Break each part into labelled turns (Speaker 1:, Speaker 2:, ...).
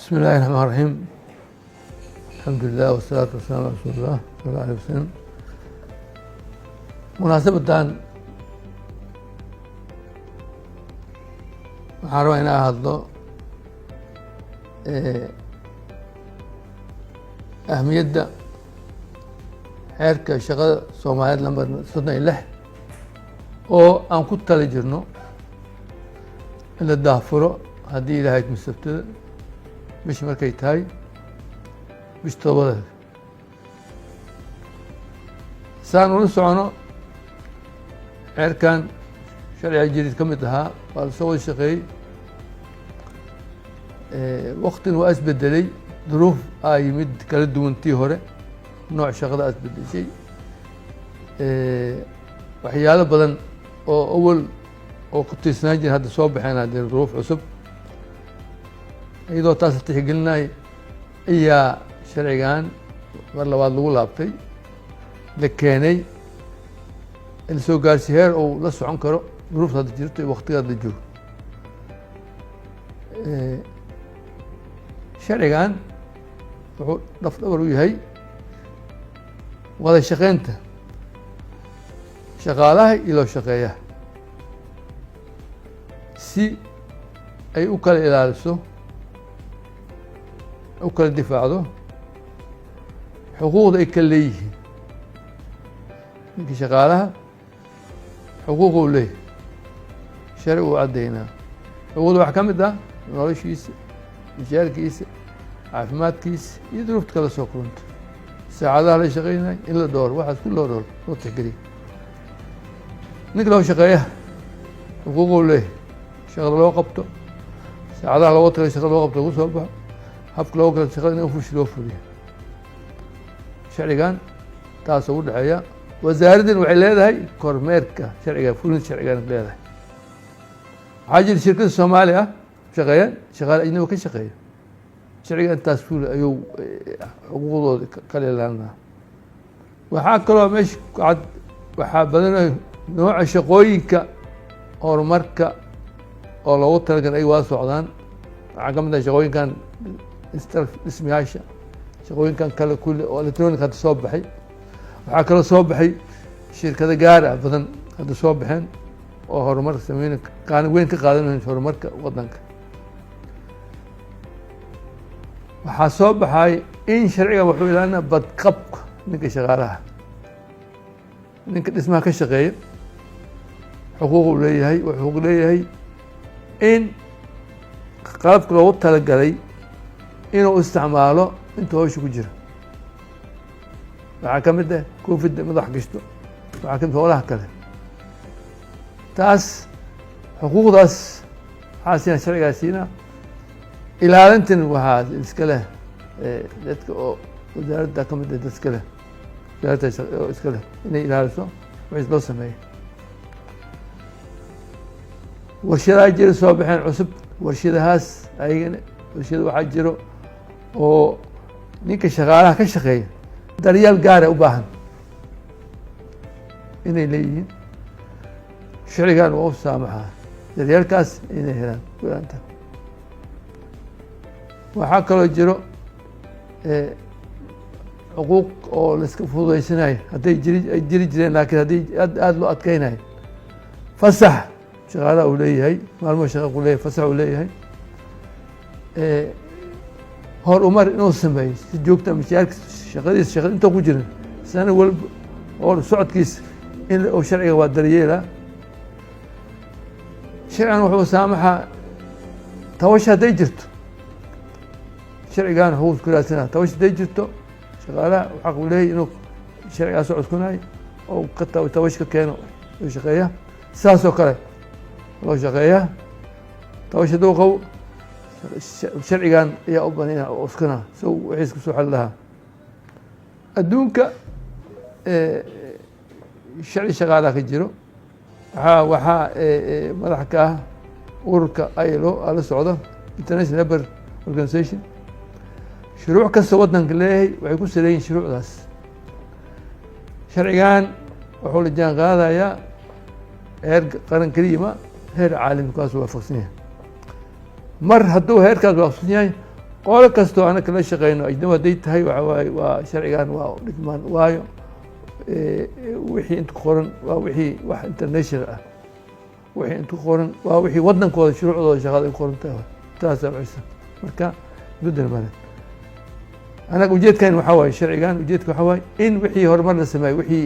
Speaker 1: بسم الله الرحمن الرحيم. الحمد لله والصلاة والسلام على رسول الله صلى الله عليه وسلم. munaasabadan waxaan rabaa inaan hadlo ahmiyadda xeerka shaqada Soomaaliyeed lambar 36 oo aan ku tali jirno in la daafuro haddii Ilaahay masabtada bish markay tahay bish todobadeed saan ula socono xeerkan sharciga jadiid ka mid ahaa waa la soo wada shaqeeyey waqtina waa isbedelay duruuf aa yimid kala duwantii hore nooc shaqada aa isbedeshay waxyaalo badan oo awal oo ku tiirsanaan jirin hadda soo baxeen haddii duruuf cusub iyadoo taas la tixgelinay ayaa sharcigan mar labaad lagu laabtay la keenay in soo gaarsi heer uu la socon karo duruufta hadda jirto iyo waqtigaad la joogo sharcigan wuxuu dhafdhabar u yahay wada shaqeynta shaqaalaha iyo loo shaqeeyaha si ay u kala ilaaliso u kala difaacdo xuquuqda ay kala leeyihiin ninka shaqaalaha xuquuq uu leeyahay sharci uu caddaynaa xuquuqda waxaa ka mid ah noloshiisa mishaarkiisa caafimaadkiisa iyo duruufta kala soo kulanta saacadaha la shaqeynayo in la dhowro waxaas ku loo dhowro loo tixgeliya ninka loo shaqeeyaha xuquuq uu leeyahay shaqada loo qabto saacadaha looga tagay shaqada loo qabto lagu soo baxo habka looga kala shaqada in ufushi loo fuliyo sharcigan taasoo u dhexeeya wasaaraddan waxay leedahay kormeerka sharciga fulinta sharcigan leedahay waxaa jira shirkada Soomaali ah shaqeeyaan shaqaale ajnabi ka shaqeeya sharciga intaas fuli ayuu xuquuqdooda kala ilaalinaa waxaa kaloo meesha ku cad waxaa badanay nooca shaqooyinka horumarka oo loogu talagalay ay waa socdaan waxaa ka mid ah shaqooyinkan dhismayaasha shaqooyinkan kale kulli oo electronic hadda soo baxay waxaa kaloo soo baxay shirkado gaar ah badan hadda soo baxeen oo horumarka sameyn qaanin weyn ka qaadanayaan horumarka waddanka waxaa soo baxay in sharciga wuxuu ilaalinaa badqabka ninka shaqaalaha ninka dhismaha ka shaqeeya xuquuq uu leeyahay wuxuu leeyahay in qalabka loogu talagalay inuu isticmaalo inta hawsha ku jira waxaa ka mid ah koofidda madax gashto waxaa ka mid howlaha kale taas xuquuqdaas waxaa siina sharcigaa siinaa ilaalintan waxaa iska leh dadka oo wasaaradda ka mid ah dad iska leh wasaaradda oo iska leh inay ilaaliso wixii loo sameeyo warshadaha jira soo baxeen cusub warshadahaas ayagana warshada waxaa jiro oo ninka shaqaalaha ka shaqeeya daryeel gaara u baahan inay leeyihiin sharcigan waa u saamaxaa daryeelkaas inay helaan go-aanta waxaa kaloo jiro xuquuq oo la iska fududeysanayo hadday ay jiri jireen laakiin haddii aada loo adkeynayo fasax shaqaalaha uu leeyahay maalmo shaqa uu leeyahay fasax uu leeyahay horumar inuu sameeyo si joogta mishaarkiisa shaqadiisa shaqada inta ku jirin sana walba oo socodkiisa in uu sharciga waa daryeela sharcigan wuxuu saamaxaa tawasha hadday jirto sharcigan wuxuu ku raadsanaa tawasha hadday jirto shaqaalaha xaq uu leeyahay inuu sharcigaas socodkunayo oo ka tawash ka keeno oo shaqeeya sidaas oo kale loo shaqeeya tawash hadduu qabo sharcigan ayaa u badan inaa uskana so wixiis kusoo xali lahaa adduunka sharci shaqaalaha ka jiro waxaa madax ka ah ururka ILO la socda International Labour Organization shuruuc kasta waddanka leeyahay waxay ku saleeyihiin shuruucdaas sharcigan wuxuu la jaan qaadayaa heer qaran keliya heer caalami kaas waafaqsan yahay mar hadduu heerkaas waafaqsan yahay qolo kastoo anaka la shaqeyno ajnabi hadday tahay waxa waaye waa sharcigan waa dhigmaan waayo wixii inta ku qoran waa wixii wax international ah wixii inta ku qoran waa wixii waddankooda shuruucdooda shaqada ay ku qoran tahay taasaa wixisa marka isbeddel male anaga ujeedkan waxaa waaye sharcigan ujeedka waxaa waaye in wixii horumar la sameeyo wixii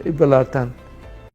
Speaker 1: ay ballaartaan